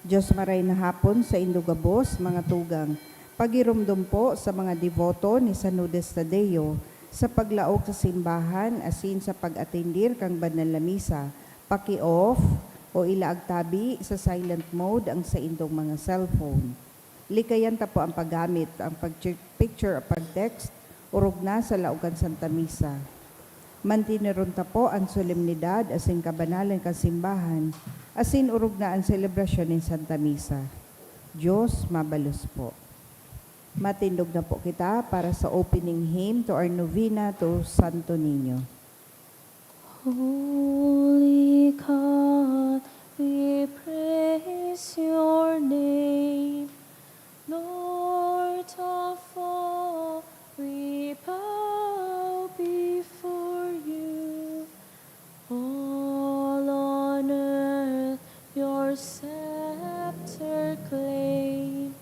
Diyos maray na hapon sa Indugabos, mga tugang. Pagirumdum po sa mga devoto ni San Lourdes Tadeo sa paglaok sa simbahan asin sa pag-atendir kang banal na misa. Paki-off o ilaag tabi sa silent mode ang sa indong mga cellphone. Likayan ta po ang paggamit, ang pag-picture o pag-text, urog na sa laogan Santa Misa. Mantiniron ta po ang solemnidad asin kabanalan ka simbahan, asin urog na ang selebrasyon ng Santa Misa. Diyos mabalos po. Matindog na po kita para sa opening hymn to our novena to Santo Niño. Holy God, we praise your name. Lord of all, we bow before you. All on earth your scepter claim.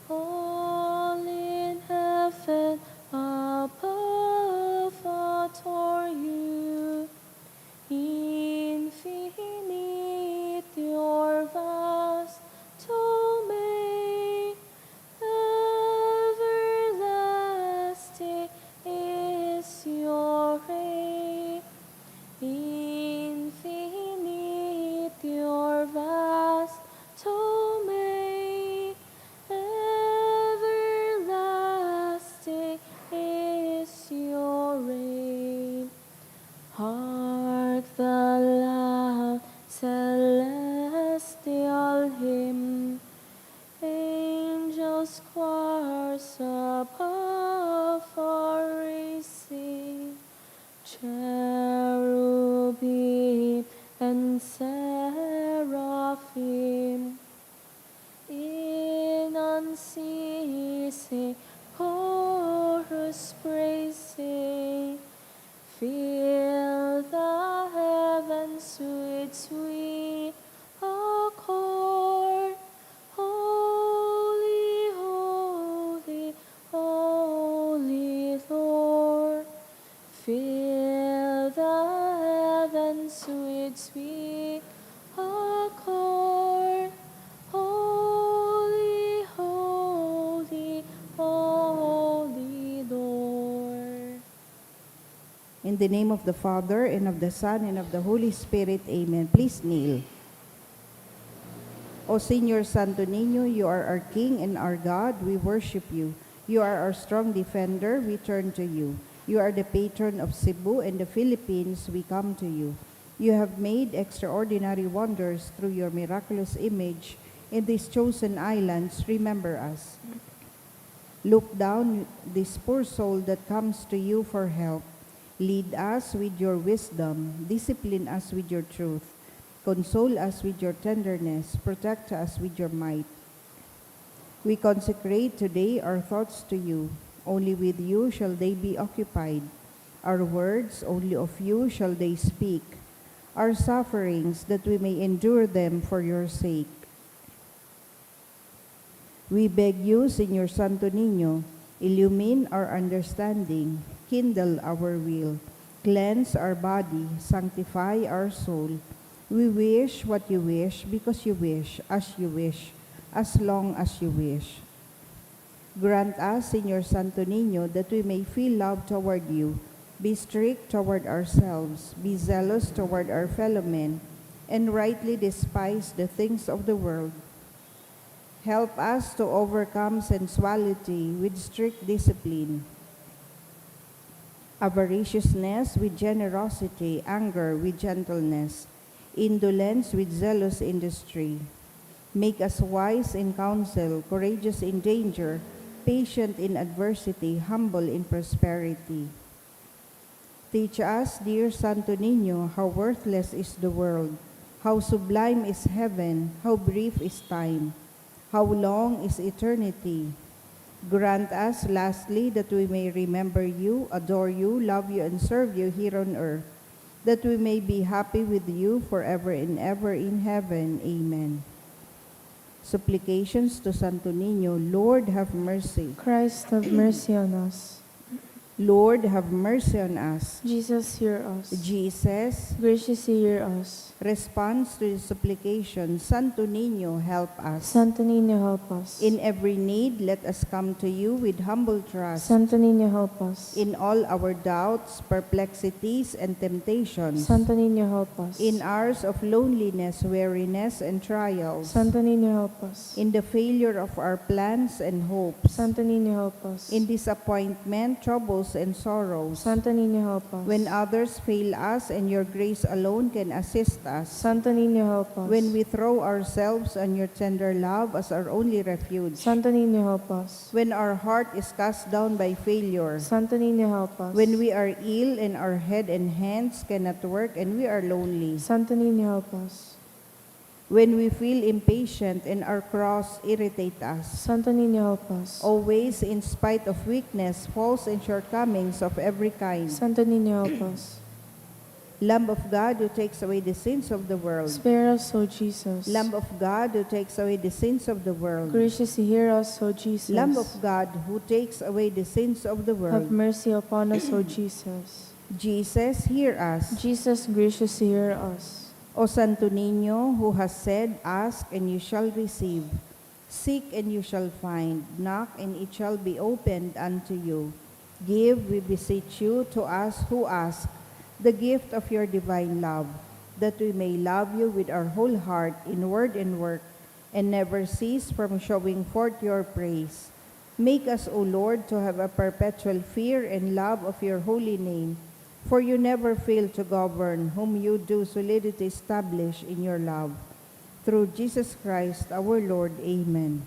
All in heaven above adore you. Infinite your vast domain, everlasting is your reign. Infinite your vast domain, everlasting is your reign. Hark the loud celestial hymn, angels choirs above are raising, cherubim and seraphim in unceasing chorus praising. Fill the heavens with sweet accord. Holy, holy, holy Lord. Fill the heavens with sweet accord. Holy, holy, holy Lord. In the name of the Father, and of the Son, and of the Holy Spirit, amen. Please kneel. O Señor Santo Niño, you are our King and our God. We worship you. You are our strong defender. We turn to you. You are the patron of Cebu and the Philippines. We come to you. You have made extraordinary wonders through your miraculous image in these chosen islands. Remember us. Look down this poor soul that comes to you for help. Lead us with your wisdom, discipline us with your truth, console us with your tenderness, protect us with your might. We consecrate today our thoughts to you. Only with you shall they be occupied. Our words, only of you shall they speak. Our sufferings, that we may endure them for your sake. We beg you, Señor Santo Niño, illumine our understanding, kindle our will, cleanse our body, sanctify our soul. We wish what you wish, because you wish, as long as you wish. Grant us, Señor Santo Niño, that we may feel love toward you, be strict toward ourselves, be zealous toward our fellow men, and rightly despise the things of the world. Help us to overcome sensuality with strict discipline, avariciousness with generosity, anger with gentleness, indolence with zealous industry. Make us wise in counsel, courageous in danger, patient in adversity, humble in prosperity. Teach us, dear Santo Niño, how worthless is the world, how sublime is heaven, how brief is time, how long is eternity. Grant us, lastly, that we may remember you, adore you, love you, and serve you here on earth, that we may be happy with you forever and ever in heaven. Amen. Supplications to Santo Niño. Lord, have mercy. Christ, have mercy on us. Lord, have mercy on us. Jesus, hear us. Jesus, Graciously hear us. response to the supplication, Santo Niño, help us. Santo Niño, help us. In every need, let us come to you with humble trust. Santo Niño, help us. In all our doubts, perplexities, and temptations. Santo Niño, help us. In hours of loneliness, weariness, and trials. Santo Niño, help us. In the failure of our plans and hopes. Santo Niño, help us. In disappointment, troubles, and sorrows. Santo Niño, help us. When others fail us and your grace alone can assist us. Santo Niño, help us. When we throw ourselves on your tender love as our only refuge. Santo Niño, help us. When our heart is cast down by failure. Santo Niño, help us. When we are ill and our head and hands cannot work and we are lonely. Santo Niño, help us. When we feel impatient and our cross irritate us. Santo Niño, help us. Always, in spite of weakness, faults, and shortcomings of every kind. Santo Niño, help us. Lamb of God who takes away the sins of the world. Spare us, O Jesus. Lamb of God who takes away the sins of the world. Graciously hear us, O Jesus. Lamb of God who takes away the sins of the Have world. mercy upon us, O Jesus. Jesus, hear us. Jesus, graciously hear us. O Santo Niño, who has said, ask and you shall receive. Seek and you shall find. Knock and it shall be opened unto you. Give, we beseech you, to us who ask, the gift of your divine love, that we may love you with our whole heart in word and work, and never cease from showing forth your praise. Make us, O Lord, to have a perpetual fear and love of your holy name, for you never fail to govern whom you do solidly establish in your love. Through Jesus Christ our Lord. Amen.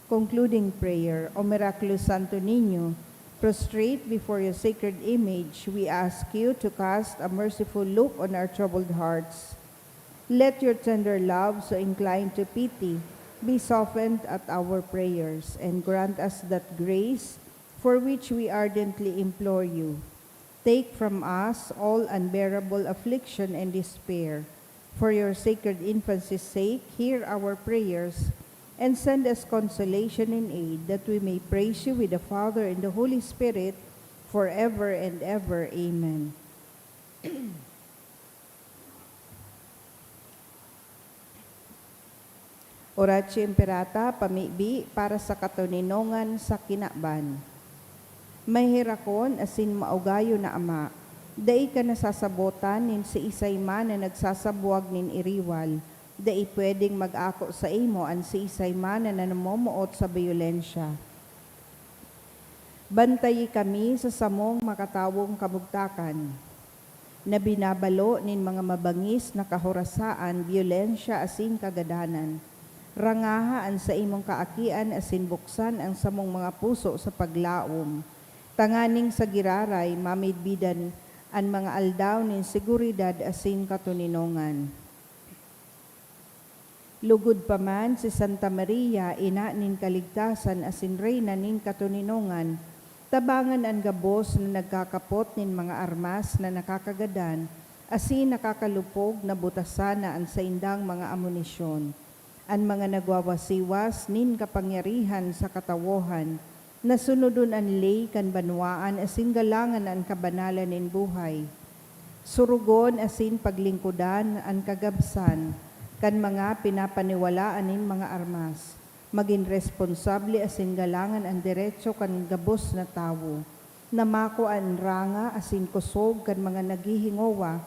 Concluding prayer. O miraculous Santo Niño, prostrate before your sacred image, we ask you to cast a merciful look on our troubled hearts. Let your tender love, so inclined to pity, be softened at our prayers, and grant us that grace for which we ardently implore you. Take from us all unbearable affliction and despair. For your sacred infancy's sake, hear our prayers, and send us consolation and aid, that we may praise you with the Father and the Holy Spirit, forever and ever. Amen. Oratio Imperata, pamibi, para sa katuninongan sa kinaban. May hirakon asin maugayo na ama, dai ka nasasabotan nin si isay man na nagsasabuag nin iriwal, dai pwedeng mag-ako sa imo an si isay man na namumuot sa bayolensya. Bantayi kami sa samong makatawong kabugtakan, na binabalo nin mga mabangis na kahorasaan, biyolensya asin kagadanan. Rangahaan sa imong kaakian asin buksan ang samong mga puso sa paglaom. Tanganing sa giraray, mamidbidan ang mga aldaw nin seguridad asin katuninongan. Lugod pa man si Santa Maria, ina nin kaligtasan asin reyna nin katuninongan, tabangan ang gabos na nagkakapot nin mga armas na nakakagadan, asin nakakalupog na butasan na ang saindang mga amunisyon. Ang mga nagwawasiwas nin kapangyarihan sa katawohan, nasunodon ang lay kan banwaan asin galangan ang kabanalan nin buhay. Surugon asin paglingkudan ang kagabsan, kan mga pinapaniwalaan nin mga armas. Maging responsable asin galangan ang diretso kan gabos na tawo. Namako ang ranga asin kusog kan mga naghihingowa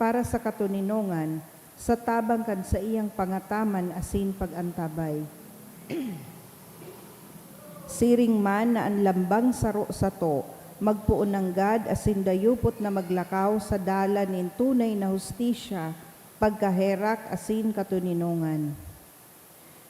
para sa katuninongan, sa tabang kan sa iyang pangataman asin pagantabay. Siring man na ang lambang saro sa to, magpuon ng gad asin dayupot na maglakaw sa dala nin tunay na hustisya, pagkaherak asin katuninongan.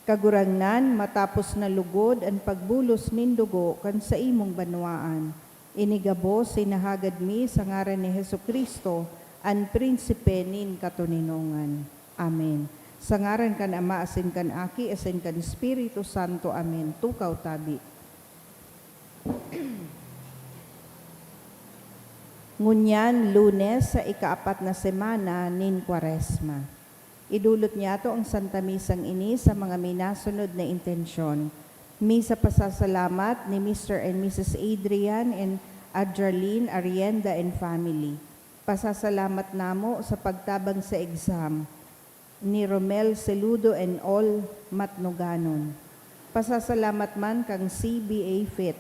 Kagurangnan matapos na lugod ang pagbulos nin dugo kan sa imong banwaan. Inigabos sinahagad mi sa ngaran ni Hesukristo, ang prinsipe nin katuninongan. Amen. Sa ngaran kan Ama asin kan Aki asin kan Espiritu Santo. Amen. Tukaw tabi. Ngunyan, Lunes sa ikaapat na semana nin Kwaresma. Idulot niya to ang Santa Misang ini sa mga minasunod na intensyon. Misa pasasalamat ni Mr. and Mrs. Adrian and Adralene Arienda and family. Pasasalamat namo sa pagtabang sa exam ni Romel Celudo and all Matnuganon. Pasasalamat man kang CBA Fit.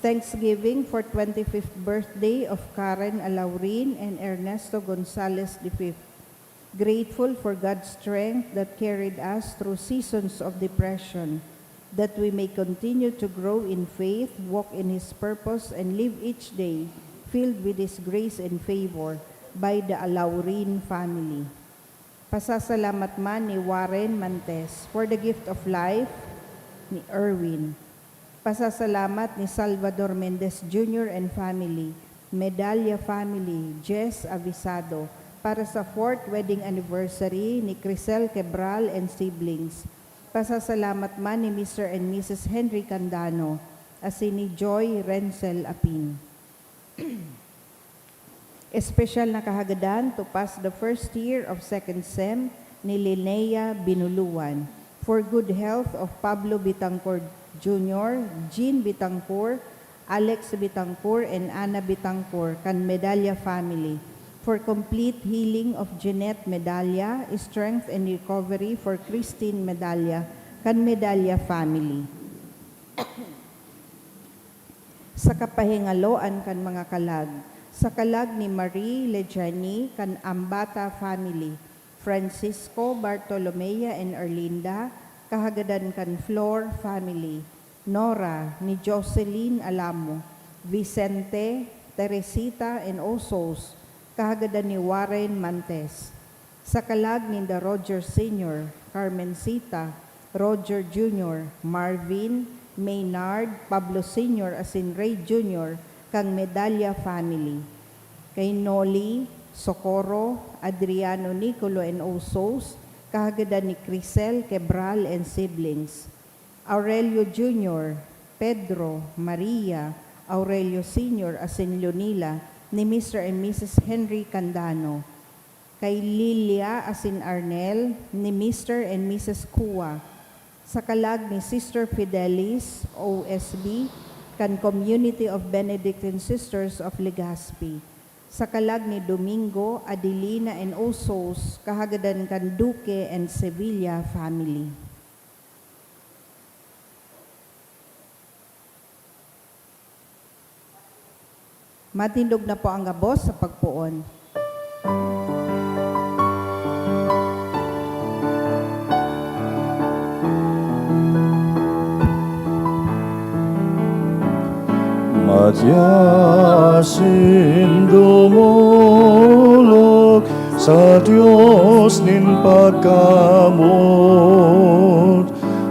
Thanksgiving for 25th birthday of Karen Alaurin and Ernesto Gonzalez V. Grateful for God's strength that carried us through seasons of depression, that we may continue to grow in faith, walk in His purpose, and live each day filled with His grace and favor by the Alaurin family. Pasasalamat man ni Warren Mantes for the gift of life ni Erwin. Pasasalamat ni Salvador Mendez Jr. and family, Medalla family, Jess Avisado, para sa 4th wedding anniversary ni Crisel Quebral and siblings. Pasasalamat man ni Mr. and Mrs. Henry Candano, asin ni Joy Renzel Apin. Espesyal na kahagadan to pass the first year of 2nd SEM ni Linnea Binuluan. For good health of Pablo Bitangcor Jr., Jean Bitangcor, Alex Bitangcor, and Ana Bitangcor, kan Medalla family. For complete healing of Jeanette Medalla, strength and recovery for Christine Medalla, kan Medalla family. Sa kapahingaloan kan mga kalag, sa kalag ni Marie Lejani kan Ambata family, Francisco Bartolomea and Erlinda, kahagadan kan Flor family, Nora ni Jocelyn Alamo, Vicente, Teresita and Osos, kahagadan ni Warren Mantes. Sa kalag ni The Roger Sr., Carmencita, Roger Jr., Marvin, Maynard, Pablo Sr. asin Ray Jr., kang Medalla family. Kay Noli, Socorro, Adriano Nicolo and Osos, kahagadan ni Crisel Quebral and siblings. Aurelio Jr., Pedro, Maria, Aurelio Sr. asin Leonila, ni Mr. and Mrs. Henry Candano. Kay Lilia asin Arnel, ni Mr. and Mrs. Kua. Sa kalag ni Sister Fidelis, OSB, kan Community of Benedictine Sisters of Legazpi. Sa kalag ni Domingo, Adelina and Osos, kahagadan kan Duque and Sevilla family. Matindog na po ang gabos sa pagpuon. Matyasin dumulog sa Diyos nin pagkamot,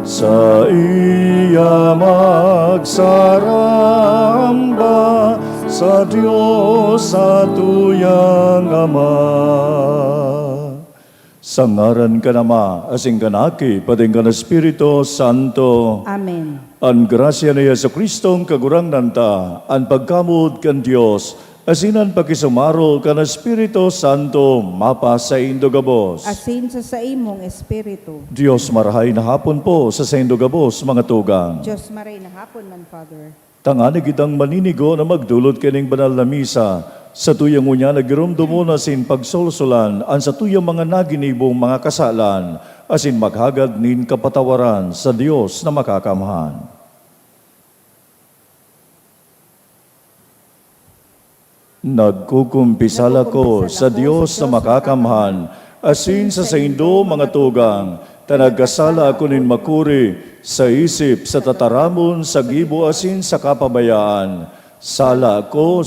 sa iya magsaramba, sa Diyos sa tuyang Ama. Sa ngaran ka nama, asing kanaki, pating ka na Espiritu Santo. Amen. Ang grasya ni Yesu Kristong kagurangnan ta, ang pagkamod kan Dios, asinan pakisumaro kan Espiritu Santo, mapa sa indogabos. Asin sa imong espiritu. Dios marahay na hapon po sa indogabos, mga tugang. Diyos maray na hapon man, Father. Tangani kitang maninigo na magdulot kining banal na misa, sa tuyang unya nagirumdumo na sin pagsolsolan, ang sa tuyang mga naginibong mga kasalan, asin maghagad nin kapatawaran sa Dios na makakamhan. Nagkukumpisala ko sa Dios na makakamhan, asin sa saindo mga tugang, tanagkasala ako nin makuri, sa isip, sa tataramon, sa gibo asin sa kapabayaan. Sala ako,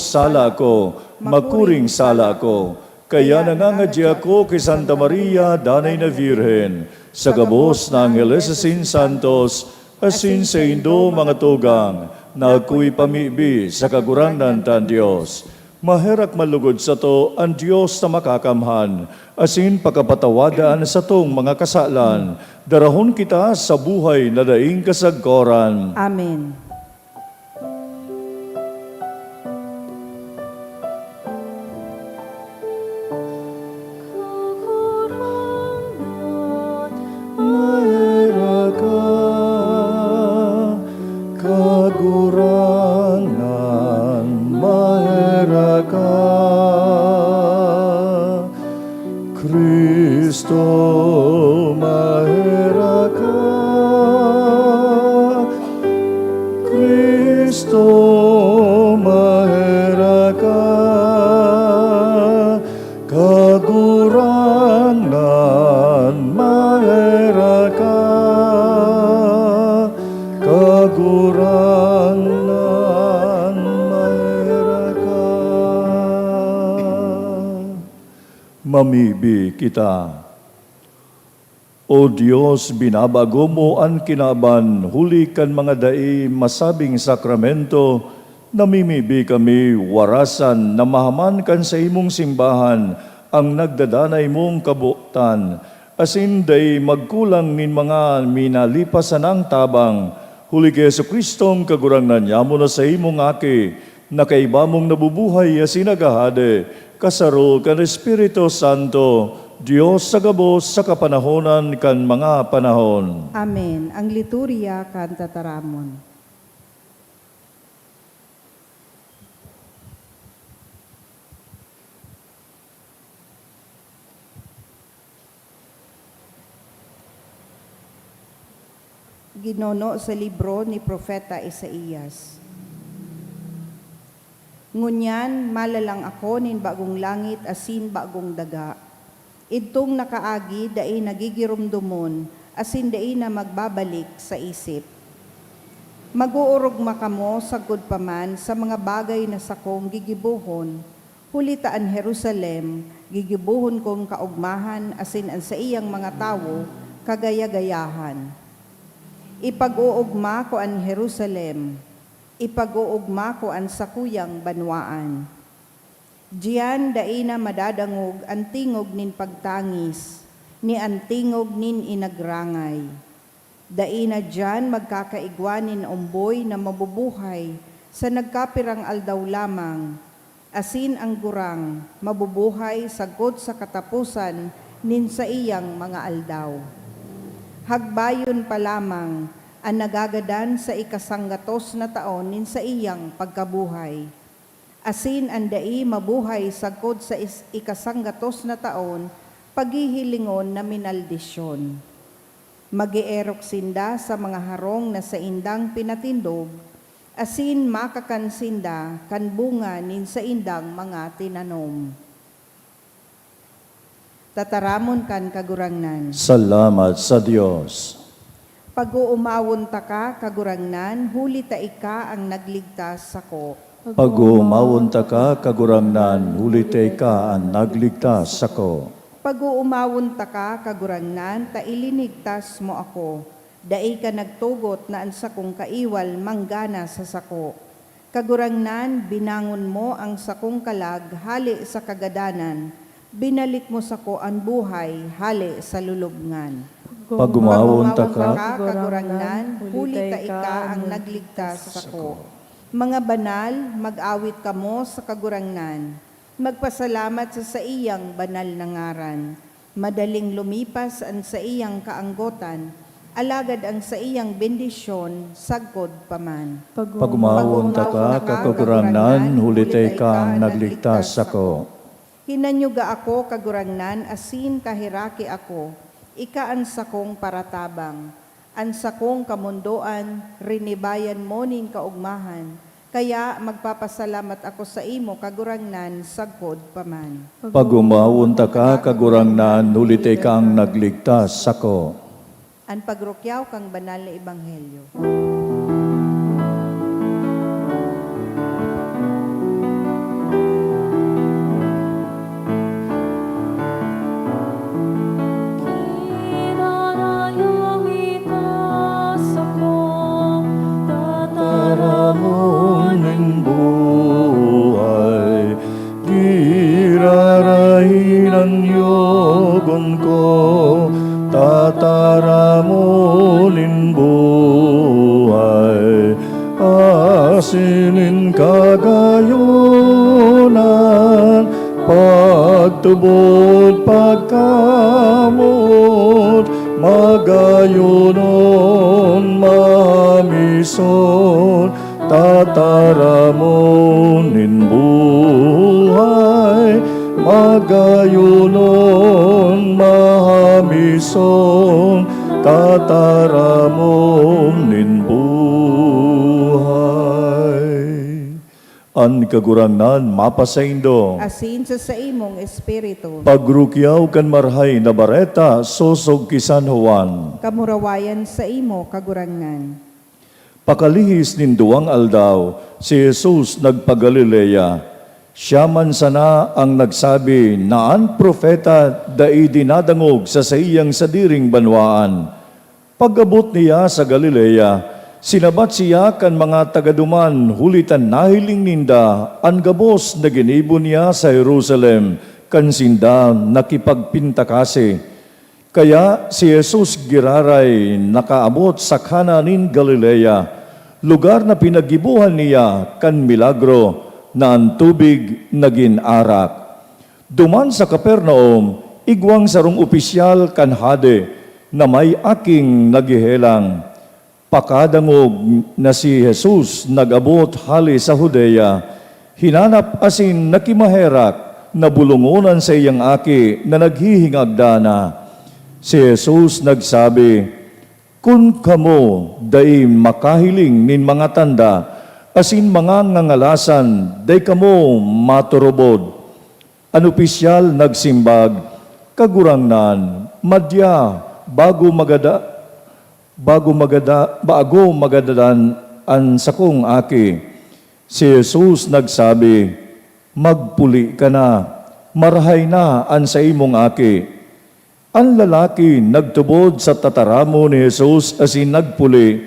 makuring sala ako. Kaya nangangadya ako kay Santa Maria, Danay na Virhen, sa gabos na Angeles asin Santos, asin sa indo mga tugang, na ako'y pamibi sa kagurangnan tan Diyos. Maherak malugod sa to ang Diyos na makakamhan, asin pagkapatawadaan sa tong mga kasalan, darahon kita sa buhay na daing kasagkoran. Amen. mamibi kita. O Diyos, binabago mo ang kinaban, huli kan mga dai masabing sakramento, namimibi kami warasan na mahaman kan sa imong simbahan ang nagdadanay mong kabutan, asin day magkulang nin mga minalipasan ang tabang, huli kay Jesucristong kagurangnan niya mo na sa imong aki, na kaiba mong nabubuhay asin nagahade, kasaro kan Espiritu Santo, Diyos sa gabos sa kapanahonan kan mga panahon. Amen. Ang liturya kan tataramon. Ginono sa libro ni Propeta Isaías. Ngunyan, malalang ako nin bagong langit asin bagong daga. Itong nakaagi dai nagigirumdumon asin dai na magbabalik sa isip. Mag-uurog makamo sagod paman sa mga bagay na sakong gigibuhon. Hulitaan Jerusalem, gigibuhon kong kaugmahan asin ang sa iyang mga tawo kagaya-gayahan. Ipag-uugma ko ang Jerusalem, ipag-uugma ko ang sakuyang banwaan. Diyan dai na madadangog ang tingog nin pagtangis, ni ang tingog nin inagrangay. Dai na diyan magkakaigwanin umboy na mabubuhay sa nagkapirang aldaw lamang, asin ang gurang mabubuhay sagod sa katapusan nin sa iyang mga aldaw. Hagbayon pa lamang ang nagagadan sa ikasanggatos na taon nin sa iyang pagkabuhay. Asin ang dai mabuhay sagod sa ikasanggatos na taon, paghihilingon na minaldisyon. Mag-ierok sinda sa mga harong na sa indang pinatindog, asin makakansinda kan bunga nin sa indang mga tinanom. Tataramon kan kagurangnan. Salamat sa Diyos. Pag-uumawon ta ka, kagurangnan, huli ta ika ang nagligtas sako. Pag-umawon ta ka, kagurangnan, hulitay ka ang nagligtas sako. Pag-uumawon ta ka, kagurangnan, ta ilinigtas mo ako. Dai ka nagtugot na ang sakong kaiwal manggana sa sako. Kagurangnan, binangon mo ang sakong kalag, hali sa kagadanan. Binalik mo sako ang buhay, hali sa lulubngan. Pag-umawon ta ka, kagurangnan, huli ta ika ang nagligtas sako. Mga banal, mag-awit kamo sa kagurangnan. Magpasalamat sa iyang banal na ngaran. Madaling lumipas ang sa iyang kaanggotan, alagad ang sa iyang bendisyon, sagkod paman. pag-umawon ta ka, kagurangnan, hulitay ka ang nagligtas sako. Hinanyuga ako, kagurangnan, asin kahiraki ako, ika ang sakong paratabang. Ang sakong kamundoan, rinibayan mo nin kaugmahan, kaya magpapasalamat ako sa imo, kagurangnan, sagkod paman. Pag-umawon ta ka, kagurangnan, hulitay ka ang nagligtas sako. Ang pagrukyaw kang banal na ebanghelyo. Taramuning buhay, girarahin ang yogon ko. Tataramunin buhay, asinin kagayonan, pagtubod pagkamot, magayonon mamison, tataramunin buhay, magayonon mahamison, tataramunin buhay. An kagurangnan mapasaindo, Asin sa imong espiritu, pagrukyaw kan marhay na bareta, sosog kisan Juan. kamurawayan sa imo, kagurangnan. Pakalihis nin duwang aldaw, si Jesus nagpagalileya. Siya man sana ang nagsabi na ang propeta dai dinadangog sa saiyang sadiring banwaan. Pag-abot niya sa Galilea, sinabat siya kan mga tagaduman hulitan nahiling ninda ang gabos na ginibo niya sa Jerusalem kan sinda nakipagpintakasi. Kaya si Jesus giraray nakaabot sa Cana nin Galilea, lugar na pinagibuhan niya kan milagro na ang tubig naging arak. Duman sa Capernaum, igwang sarong opisyal kan hade na may aking nagihelang. Pakadangog na si Jesus nag-abot hali sa Judea, hinanap asin nakimaherak na bulungunan sa iyang aki na naghihingagdana. Si Jesus nagsabi, "Kun kamo day makahiling nin mga tanda, asin mga ngangalasan, day kamo maturubod." An opisyal nagsimbag, "Kagurangnan, madya, bago magadadan an sakong aki." Si Jesus nagsabi, "Magpuli ka na, marahay na an sa imong aki." Ang lalaki nagtubod sa tataramo ni Jesus asin nagpuli.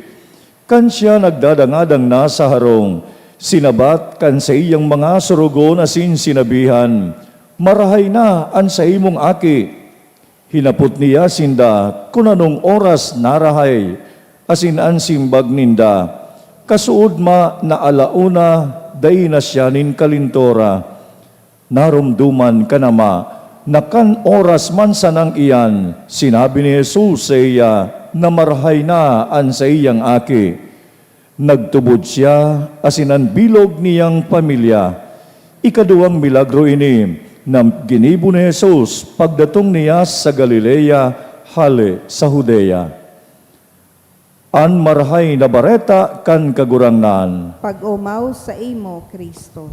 Kan siya nagdadangadang na sa harong, sinabat kan sa iyang mga surugon asin sinabihan, "Marahay na an sa imong aki." Hinapot niya sinda kung anong oras narahay, asin an simbag ninda, "Kasuod ma na alauna, day na siya nin kalintora." Narumduman ka nama, nakan oras man sanang iyan, sinabi ni Jesus sa iya na marahay na an sa iyang aki. Nagtubod siya asin ang bilog niyang pamilya. Ikaduwang milagro ini na ginibo ni Jesus pagdatong niya sa Galilea hali sa Judea. An marahay na bareta kan kagurangnan. Pag-umaw sa imo, Kristo.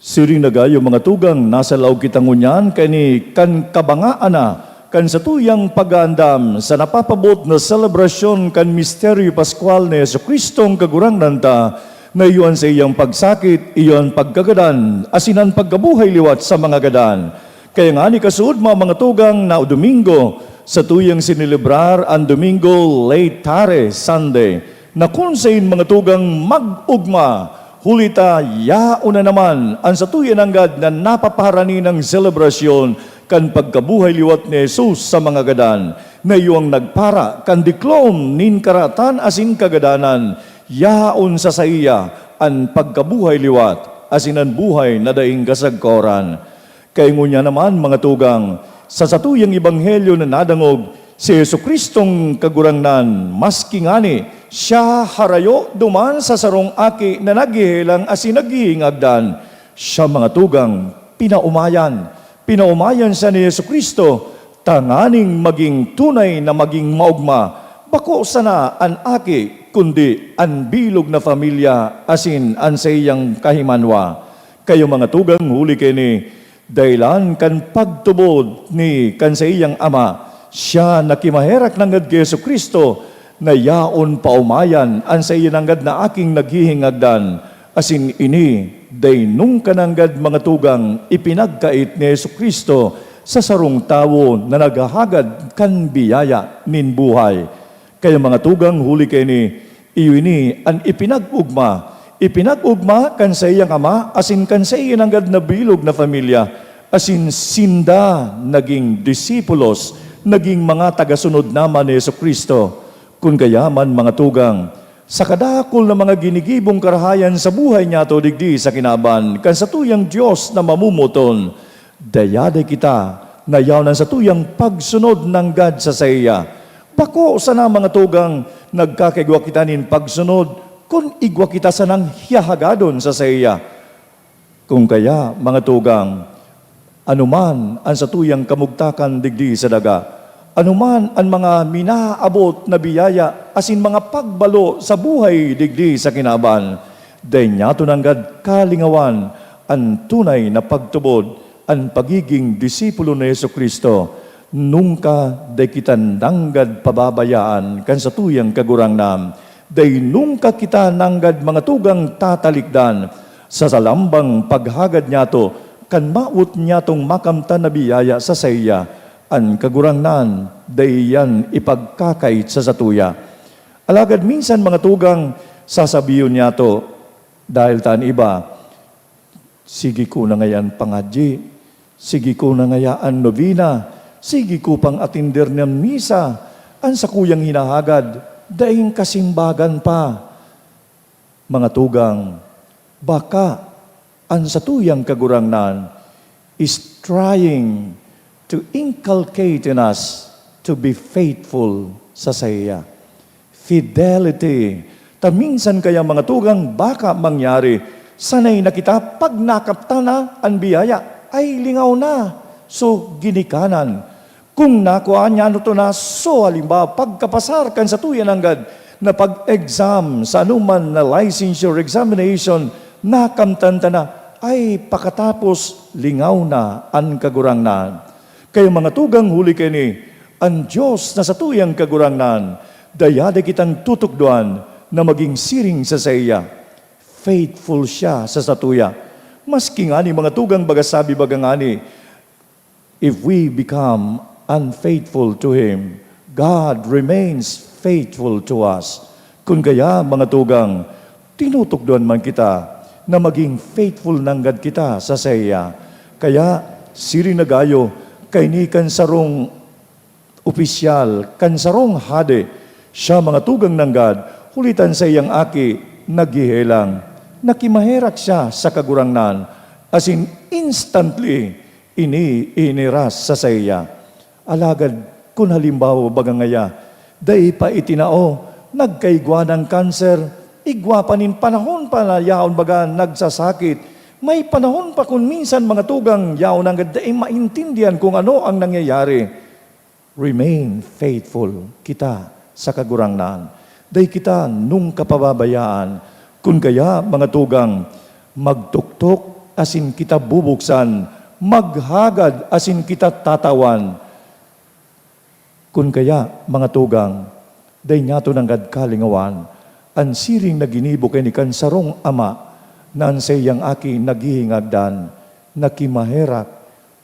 Siring nagayo mga tugang, nasa laog kitang unyan, kani kan kabangaana, kan sa tuyang pag-aandam, sa napapabot na selebrasyon kan misteryo Pascual ni Jesucristong kagurangnan ta, na iyon sa iyang pagsakit, iyon pagkagadan, asinan pagkabuhay liwat sa mga gadan. Kaya nga ni kasuod mga tugang na Domingo, sa tuyang sinilibrar ang Domingo Laetare Sunday, na kung sa mga tugang mag-ugma, hulita, yauna naman ang satuyan anggad na napapaharani ng selebrasyon kan pagkabuhay liwat ni Jesus sa mga gadan, na iyong nagpara kan diklom nin karatan asin kagadanan, yaon sa saiya ang pagkabuhay liwat asin ang buhay na daing kasagkoran. Kaya ngunya naman mga tugang, sa satuyang ebanghelyo na nadangog, si Jesucristong kagurangnan, maski ngani, siya harayo duman sa sarong aki na naghihelang asin naghihingagdan. Siya mga tugang, pinaumayan siya ni Jesucristo, tanganing maging tunay na maging maugma, bako sana an aki, kundi an bilog na familia asin an sa iyang kahimanwa. Kayo mga tugang, huli kini, dahilan kan pagtubod ni kan sa iyang ama, siya nakimaherak ng kay Jesucristo, na yaon paumayan an sa iyananggad na aking naghihingagdan, asin ini, day nung kananggad mga tugang, ipinagkait ni Jesucristo sa sarong tawo na naghahagad kan biyaya nin buhay. Kaya mga tugang, huli kay ni, iyon an ipinag-ugma kan sa iyang ama, asin kan sa iyananggad na bilog na familia, asin sinda naging disipulos, naging mga tagasunod naman ni Jesucristo. Kung kayaman mga tugang, sa kadakol na mga ginigibong karahayan sa buhay niya to digdi sa kinaban, kan sa tuyang Diyos na mamumuton, dayade kita na yaw sa tuyang pagsunod ng God sa saya. Bako sana mga tugang, nagkakigwa kita nin pagsunod, kung igwa kita sanang hiyahagadon sa saya. Kung kaya mga tugang, anuman ang sa tuyang kamugtakan digdi sa daga, anuman ang mga minaabot na biyaya, asin mga pagbalo sa buhay digdi sa kinaban, dahi niya tunanggad kalingawan ang tunay na pagtubod, ang pagiging disipulo ni Jesucristo, nungka dahi kita nanggad pababayaan kan sa tuyang kagurang nam, dahi nungka kita nanggad mga tugang tatalikdan, Sa salambang paghagad niya to, kan maut niya tong makamtan na biyaya sa saya, an kagurangnan, dayan ipagkakait sa satuya. Alagad minsan mga tugang, sasabiyon niya to, dahil tan iba, sige ko na ngayan pangadji, sige ko na ngayaan novena, sige ko pang atinder ng misa, an sa kuyang hinahagad, daing kasimbagan pa. Mga tugang, baka ang satuyang kagurangnan is trying to inculcate in us to be faithful sa saya. Fidelity. Minsan kaya mga tugang, baka mangyari, sanay na kita, pag nakapta na ang biyaya, ay lingaw na. So, ginikanan. Kung nakuha niya to na, so halimbawa, pagkapasar kan sa tuyan hangad, na pag-exam sa anuman na licensure examination, nakamtanta na, ay pakatapos lingaw na ang kagurangnan. Kaya mga tugang huli kayo ni, ang Diyos na sa tuyang kagurangnan, dayade kitang tutukduan na maging siring sa saya. Faithful siya sa satuya. Maski nga ni mga tugang bagasabi bagangani, if we become unfaithful to Him, God remains faithful to us. Kung kaya mga tugang, tinutukduan man kita na maging faithful nanggad kita sa saya. Kaya siri nagayo kay ni kansarong opisyal, kansarong hade, siya mga tugang nanggad, hulitan sa iyang aki, naghihelang, nakimaherak siya sa kagurangnan, as in instantly, iniras sa saya. Alagad, kung halimbawa bagangaya, day pa itinao, nagkaigwa ng kanser, igwa pa nin panahon pa na yaon baga nagsasakit. May panahon pa kung minsan mga tugang yaon ang ganda, maintindihan kung ano ang nangyayari. Remain faithful kita sa kagurangnan. Day kita nung kapababayaan. Kung kaya mga tugang, magtuktok asin kita bubuksan, maghagad asin kita tatawan. Kung kaya mga tugang, day nga to nanggad kalingawan, ang siring na ginibo kay ni kansarong ama, na ang sayang aki naghihingagdan, nakimaherak,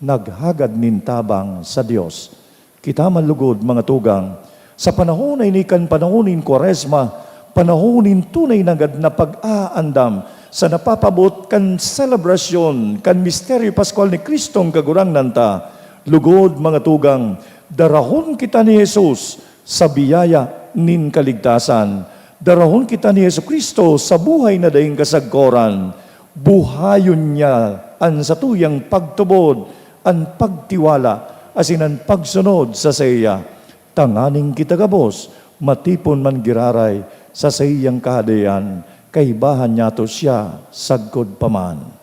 naghagad nintabang sa Diyos. Kita malugod mga tugang, sa panahon ay ni kan panahonin Kwaresma, panahonin tunay nanggad na pag-aandam, sa napapabot kan selebrasyon, kan misteryo Paskal ni Kristong kagurangnan ta, lugod mga tugang, darahon kita ni Jesus sa biyaya nin kaligtasan. Darahon kita ni Yesu Kristo sa buhay na daing kasagkoran. Buhayon niya ang satuyang pagtubod, ang pagtiwala, asin ang pagsunod sa saya. Tanganing kita gabos, matipon man giraray sa sayang kahadayan, kaibahan niya to siya, sagkod paman.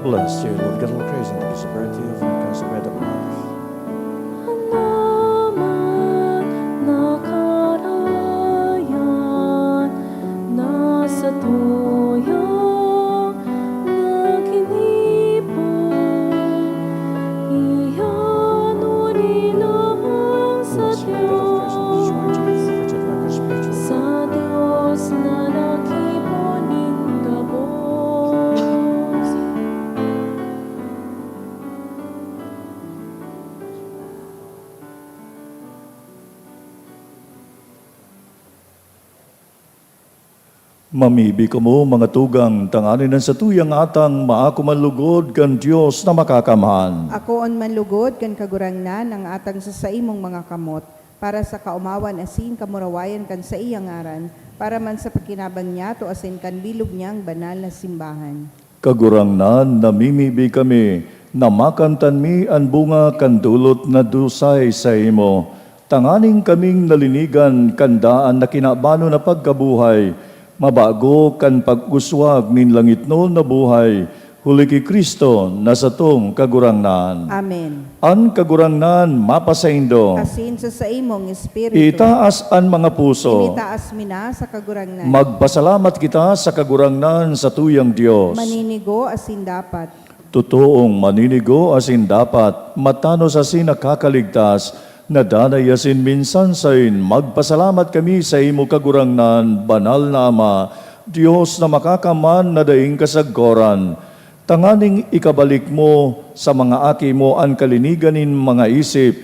Bless you, Lord God, Lord, praise and gives the birthday of our consecrated life. Naman nakarayan, nasa tuyang naginipon, iyan uli lamang sa Diyos, sa Diyos na nakipunin gabos. Mamibi ko mo, mga tugang, tanganin ng satuyang atang maakumanlugod kan Diyos na makakamahan. Ako on manlugod kan kagurangnan ang atang sa saimong mga kamot, para sa kaumawan asin kamurawayan kan sa iyang ngaran, para man sa pagkinabang niya to asin kan bilog niyang banal na simbahan. Kagurangnan, namimibi kami, na makantan mi ang bunga kan dulot na dusay sa imo. Tanganing kaming nalinigan, kandaan na kinabano na pagkabuhay, mabago kan pag-uswag nin langit no na buhay, huli ki Kristo nasatong kagurangnan. Amen. An kagurangnan mapasaindo, Asin sa imong espiritu. itaas an mga puso. Initaas mina sa kagurangnan. Magpasalamat kita sa kagurangnan sa tuyang Dios. Maninigo asin dapat. Totoong maninigo asin dapat, matanos asin nakakaligtas, nadanay asin minsan sain, magpasalamat kami sa imo kagurangnan, banal na Ama, Diyos na makakaman na daing kasagkoran. Tanganing ikabalik mo sa mga aki mo ang kaliniganin mga isip,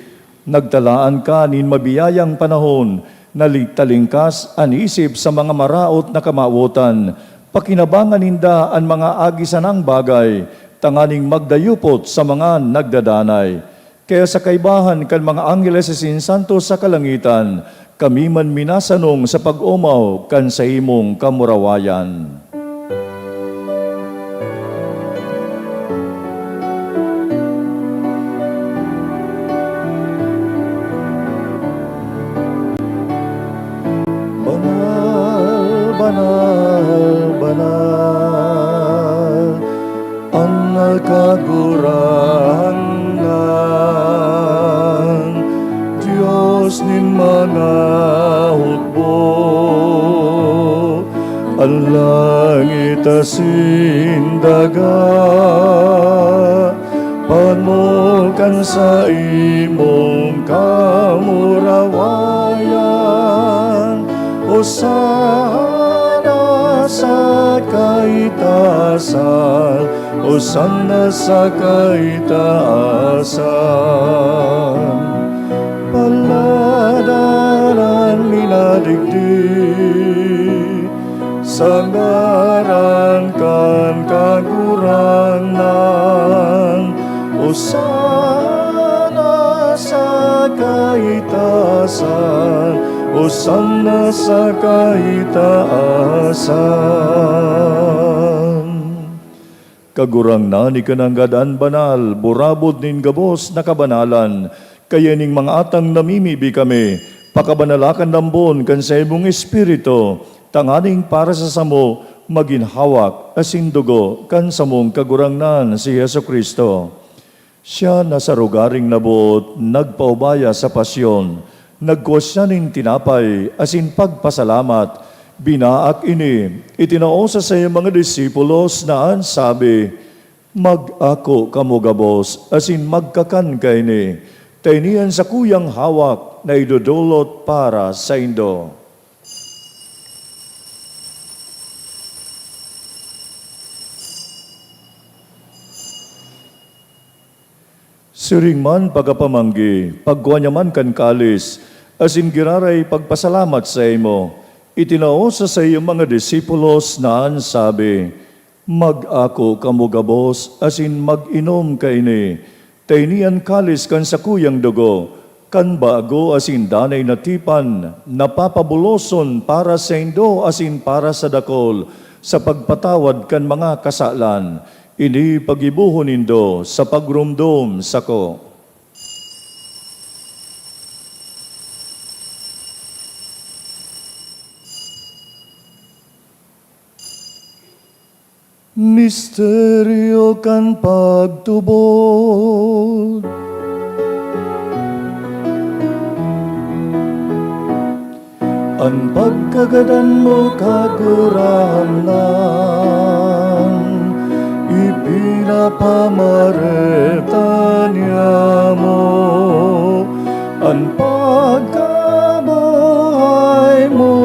nagtalaan ka nin mabiyayang panahon, naligtalingkas an isip sa mga maraot na kamawutan, pakinabangan ninda ang mga agisanang bagay, tanganing magdayupot sa mga nagdadanay. Kaya sa kaibahan kan mga anggeles sa sinsanto sa kalangitan, kami man minasanong sa pag-umaw kan sa imong kamurawayan. Banal, banal, banal, ang nagkagurangan, Diyos nin mga hukbo, ang langit asin daga, panulkan sa imong kamurawayan, Hosana sa kaitasan, Hosana sa kaitaasan. Paladaran minadigdi, sa ngaran kan kaguranan, Hosana sa kaitasan, Hosana sa kaitaasan. Kagurangnan ikananggadan banal, burabod nin gabos na kabanalan, kaya ning mga atang namimibi kami, pakabanalakan lambon kan sa imong espiritu, tanganing para sa samo, maginhawak asin dugo kan samong kagurangnan si Yesu Kristo. Siya na sa rugaring nabot, nagpaubaya sa pasyon, nagkuha ning tinapay, asin pagpasalamat, binaak ini, itinao sa iyong mga disipulos na ansabi, mag-ako kamo gabos, asin magkakan kaini, tainian sa kuyang hawak na idudulot para sa indo. Siring man pagapamanggi, pagkuha man kan kalis, asin giraray pagpasalamat sa imo, itinao sa iyong mga disipulos na ansabi, mag-ako kamo gabos, asin mag-inom kaini, tainian kalis kan sa kuyang dugo, kan bago asin danay na tipan, napapabuloson para sa indo asin para sa dakol, sa pagpatawad kan mga kasalan, ini pagibuhon nindo sa pagrumdom sako. Misteryo kan pagtubod, ang pagkagadan mo kaguranan, ipinapamareta niya mo, ang pagkabuhay mo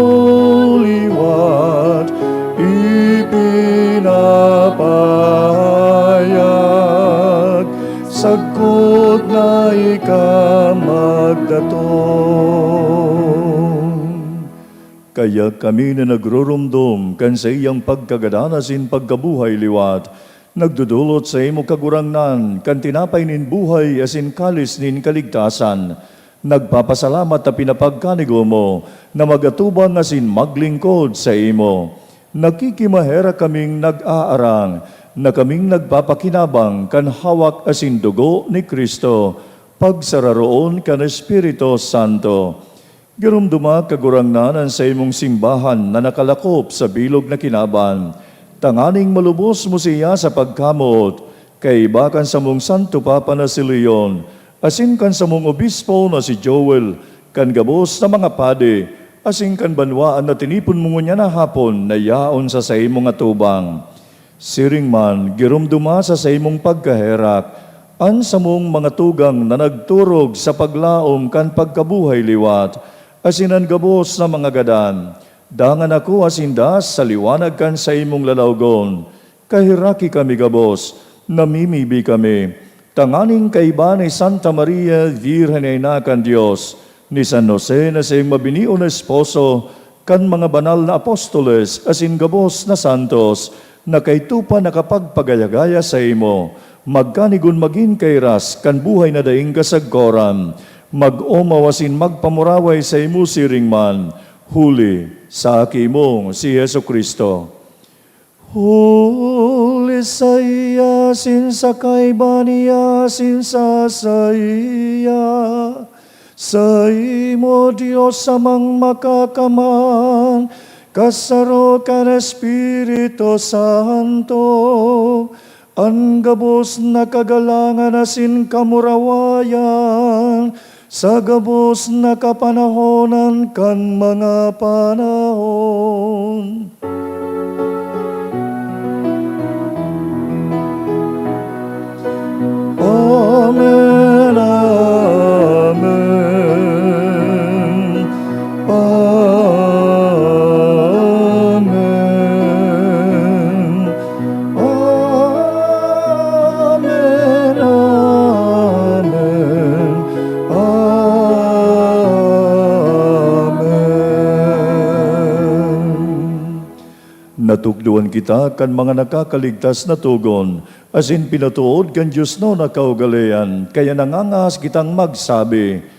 liwat, ipinapahayag, sagkot na ikamagdatong. Kaya kami na nagrurumdum kan sa iyang pagkagadanasin pagkabuhay liwat, nagdudulot sa imo kagurangnan, kan tinapay nin buhay asin kalis nin kaligtasan, nagpapasalamat na pinapagkanigo mo, na magatubang asin maglingkod sa imo. Nakikimahera kaming nag-aarang, na kaming nagpapakinabang kan hawak asin dugo ni Kristo, pagsararoon kan Espiritu Santo. Garumduma kagurangnan sa imong simbahan na nakalakop sa bilog na kinaban, Tanganing malubos mo siya sa pagkamot, kay bakan sa mong Santo Papa na si Leon, asin kan sa mong obispo na si Joel, kan gabos na mga pade, asin kan banwaan na tinipon mo niya na hapon na yaon sa imong atubang. Siring man, girumduma sa imong pagkaherak, an sa mong mga tugang na nagturog sa paglaom kan pagkabuhay liwat, asinan gabos na mga gadan. Dangan ako asindas sa liwanag kan sa imong lalawgon. Kahiraki kami gabos, namimibi kami. Tanganing kaiba ni Santa Maria, Virgen na kan Diyos, ni San Jose na sa iyong mabinion na esposo, kan mga banal na apostoles, asin gabos na santos, na kay tupa nakapagpagayagaya sa imo, magkanigon magin kay ras, kan buhay na daing kasagkoran, mag-omawasin magpamuraway sa imo siring man, huli sa akimong si Yesu Kristo. Huli sa iya, sin sa kaiba niya, sin sa iya, sa imo Diyos amang makakaman, kasaro ka na Espiritu Santo, ang gabos na kagalangan asin kamurawayan, sa gabos na kapanahonan kan mga panahon. Amen, amen, amen, amen, amen. Natugduan kita kan mga nakakaligtas na tugon, asin pinatuod kan Diyos no na kaugalian, kaya nangangas kitang magsabi,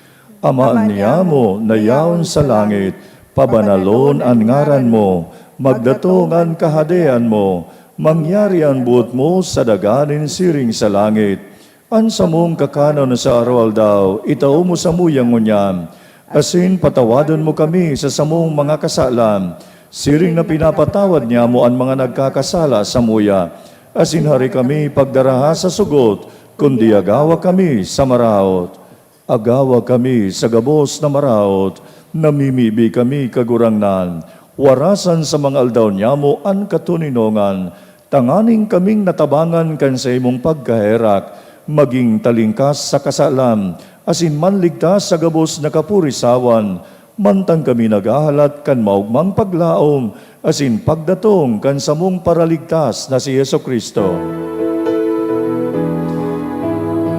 Ama niya mo na yaon sa langit, pabanalon ang ngaran mo, magdatong ang kahadean mo, mangyari ang buot mo sa daganin siring sa langit. An sa mong kakanon sa aral daw, itao mo sa muyang ngunyan, asin patawadon mo kami sa samong mga kasalan, siring na pinapatawad niya mo ang mga nagkakasala sa muya, asin hari kami pagdaraha sa sugot, kundi agawa kami sa maraot. Agawa kami sa gabos na maraot, namimibi kami kagurangnan, warasan sa mga aldaw niya mo ang katuninongan, tanganing kaming natabangan kan sa imong pagkaherak, maging talingkas sa kasalan, asin manligtas sa gabos na kapurisawan, mantang kami nagahalat kan maugmang paglaom, asin pagdatong kan samong paraligtas na si Yesu Kristo.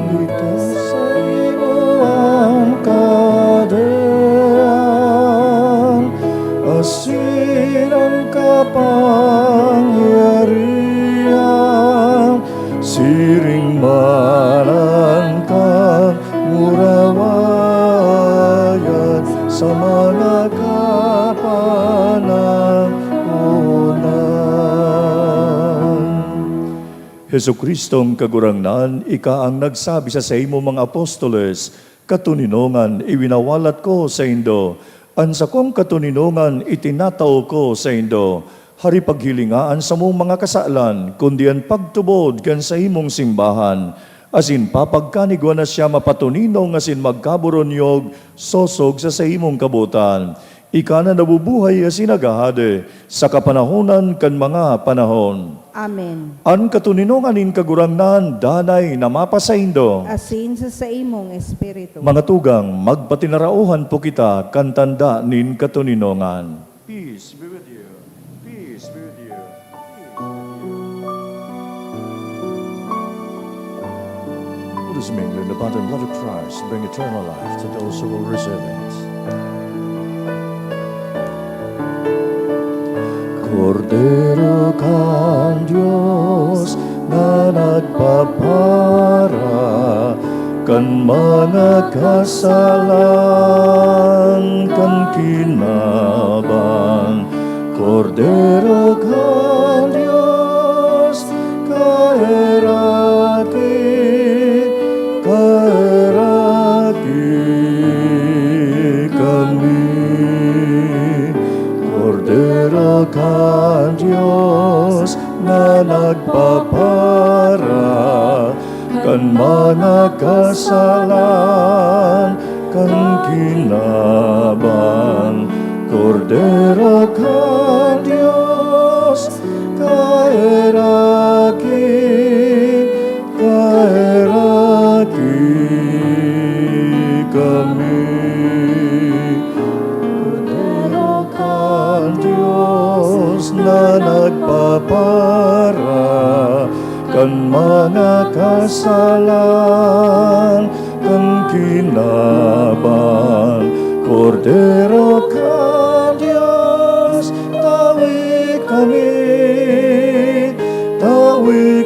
Ligtas sa imo ang kadean, asin ang kapangyarihan, siring manan ka murawayan sa mga Hesu Kristong kagurangnan, ika ang nagsabi sa imo mga apostoles, katuninongan iwinawalat ko sa indo, an sa kong katuninongan itinataw ko sa indo, hari paghilingaan sa mong mga kasalan, kundi ang pagtubod kan sa imong simbahan, asin papagkanigwa na siya mapatuninong asin magkaburonyog, sosog sa imong kabutan. Ika na nabubuhay asin agahade sa kapanahonan kan mga panahon. Amen. An katuninongan in kagurangnan, danay na mapasaindo. Asin sa imong espiritu. Mga tugang, magpatinarauhan po kita, kantanda nin katuninongan. Peace be with you. Peace be with you. Let us mingle in the body and blood of Christ, bring eternal life to those who will receive it. Kordero kan Diyos na nagpapara kan mga kasalan kan kinaban. Kordero kan Diyos kaeraki, kaeraki kami. Kordero kan Diyos na nagpapara kan mga kasalan kan kinaban. Kordero ka Diyos, kaeraki kami. Kordero ka Diyos na nagpapara kan mga kasalan kan kinaban. Kordero ka Diyos, tawi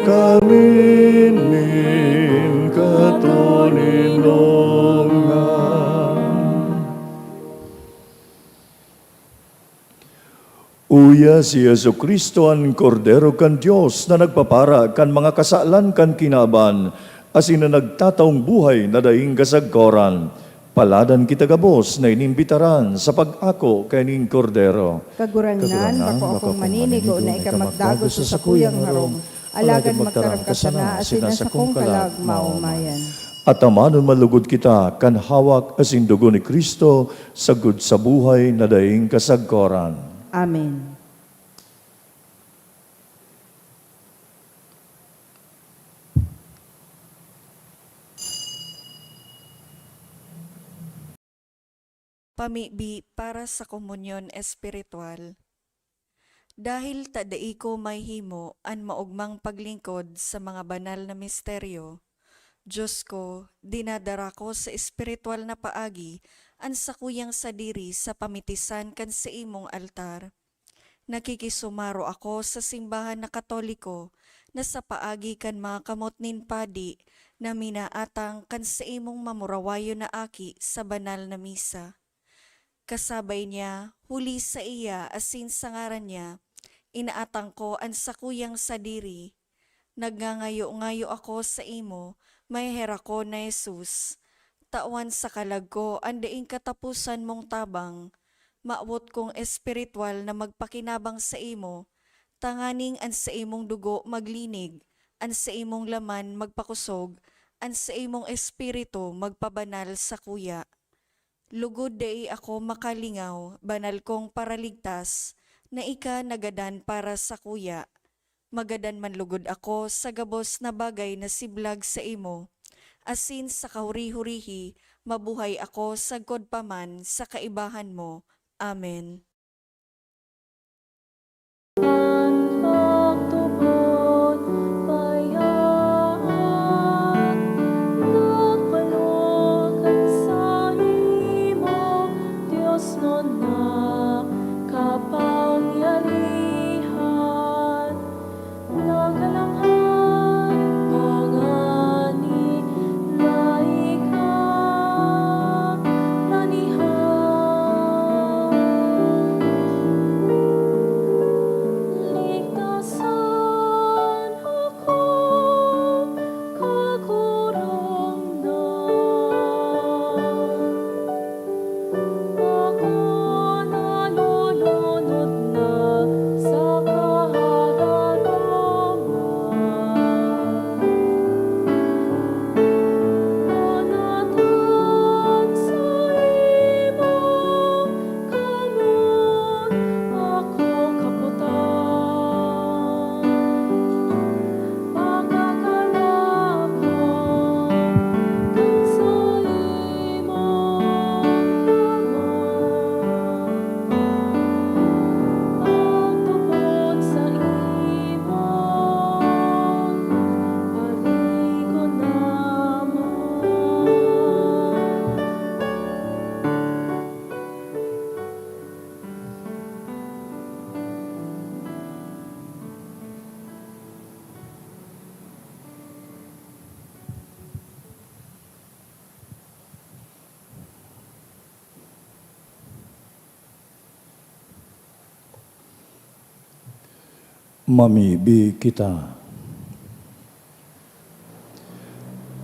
kami nin katuninongan. Uya si Yesu Kristo ang Kordero kan Diyos na nagpapara kan mga kasalan kan kinaban, asin na nagtataong buhay na daing kasagkoran. Paladan kita gabos na inimbitaran sa pag-ako kaning Kordero. Kagurangnan, bako akong maninigo na ikamagdago sa sakuyang harong. Alagan magtarang ka sana, asin na sa kong kalag maumayan. At amanon malugod kita kan hawak asin dugo ni Kristo sagud sa buhay na daing kasagkoran. Amen. Pamibi para sa komunyon espiritual. Dahil tadai ko may himo an maugmang paglingkod sa mga banal na misteryo, Diyos ko, dinadara ko sa espiritual na paagi an sakuyang sadiri sa pamitisan kan sa imong altar. Nakikisumaro ako sa simbahan na Katoliko na sa paagi kan mga kamot nin padi na minaatang kan sa imong mamurawayo na aki sa banal na misa. Kasabay niya, huli sa iya asin sa ngaran niya, inaatang ko ang sakuyang sadiri. Nagngangayo-ngayo ako sa imo, may hera ko na Jesus. Tawan sa kalag ko, andaing katapusan mong tabang. Maawot kong espiritual na magpakinabang sa imo, tanganing an sa imong dugo maglinig, an sa imong laman magpakusog, an sa imong espiritu magpabanal sa kuya. Lugod dai ako makalingaw, banal kong paraligtas, na ika nagadan para sa kuya. Magadan man lugod ako sa gabos na bagay na siblag sa imo. Asin sa kahuri-hurihi, mabuhay ako sa godpaman sa kaibahan mo. Amen. Pagtubod, bayaan, nagpalukan sa imo, Diyos no na kapangyarihan, nagalanghan, pangani, laika, lanihan. Ligtasan ako, kakurangnan. Ako nalulunod na sa kahararaman. Manatag sa imong kamot, ako kaputan. Makakalakang kang sa imong laman. Pagtubod sa imong paligon namon. Mamibi kita.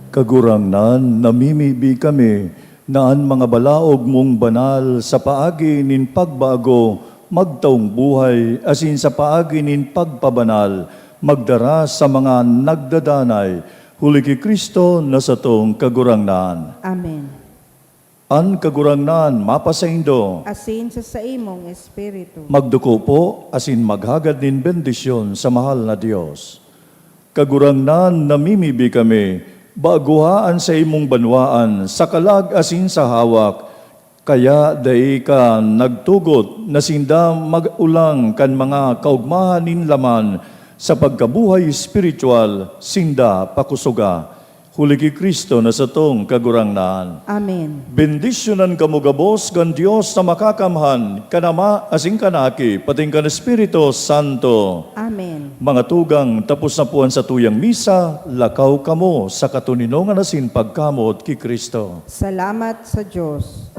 Kagurangnan, namimibi kami na ang mga balaog mong banal sa paagi nin pagbago magtaong buhay, asin sa paaginin pagpabanal, magdara sa mga nagdadanay, huli ki Kristo na sa tong kagurangnan. Amen. An kagurangnan mapasaindo, Asin sa imong espiritu. magduko po, asin maghagad nin bendisyon sa mahal na Diyos. Kagurangnan namimibi kami, baguhaan sa imong banwaan, sa kalag asin sa hawak, kaya dai ka nagtugot na sinda mag-ulang kan mga kaugmahan nin laman sa pagkabuhay espiritual, sinda pakusuga. Huli ki Kristo na sa tong kagurangnan. Amen. Bendisyonan kamo gabos gan Dios na makakamhan, kanama asing kanaki, pating kan Espiritu Santo. Amen. Mga tugang tapos na puan sa tuyang misa, lakaw kamo sa katuninongan asin pagkamot ki Kristo. Salamat sa Diyos.